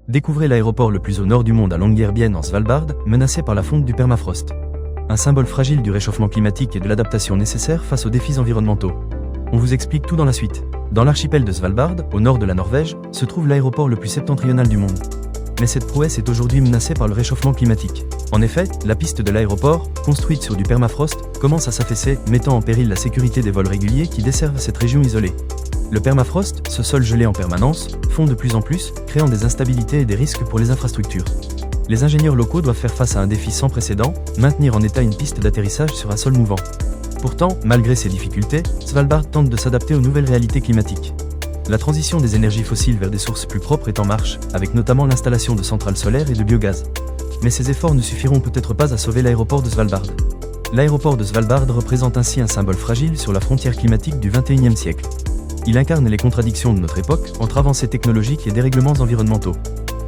Découvrez l'aéroport le plus au nord du monde à Longyearbyen en Svalbard, menacé par la fonte du permafrost. Un symbole fragile du réchauffement climatique et de l'adaptation nécessaire face aux défis environnementaux. On vous explique tout dans la suite. Dans l'archipel de Svalbard, au nord de la Norvège, se trouve l'aéroport le plus septentrional du monde. Mais cette prouesse est aujourd'hui menacée par le réchauffement climatique. En effet, la piste de l'aéroport, construite sur du permafrost, commence à s'affaisser, mettant en péril la sécurité des vols réguliers qui desservent cette région isolée. Le permafrost, ce sol gelé en permanence, fond de plus en plus, créant des instabilités et des risques pour les infrastructures. Les ingénieurs locaux doivent faire face à un défi sans précédent, maintenir en état une piste d'atterrissage sur un sol mouvant. Pourtant, malgré ces difficultés, Svalbard tente de s'adapter aux nouvelles réalités climatiques. La transition des énergies fossiles vers des sources plus propres est en marche, avec notamment l'installation de centrales solaires et de biogaz. Mais ces efforts ne suffiront peut-être pas à sauver l'aéroport de Svalbard. L'aéroport de Svalbard représente ainsi un symbole fragile sur la frontière climatique du XXIe siècle. Il incarne les contradictions de notre époque, entre avancées technologiques et dérèglements environnementaux.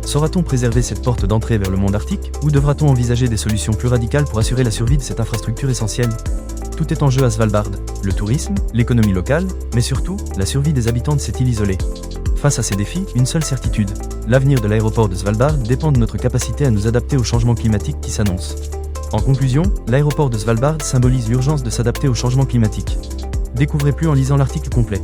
Saura-t-on préserver cette porte d'entrée vers le monde arctique, ou devra-t-on envisager des solutions plus radicales pour assurer la survie de cette infrastructure essentielle ? Tout est en jeu à Svalbard, le tourisme, l'économie locale, mais surtout, la survie des habitants de cette île isolée. Face à ces défis, une seule certitude. L'avenir de l'aéroport de Svalbard dépend de notre capacité à nous adapter aux changements climatiques qui s'annoncent. En conclusion, l'aéroport de Svalbard symbolise l'urgence de s'adapter au changement climatique. Découvrez plus en lisant l'article complet.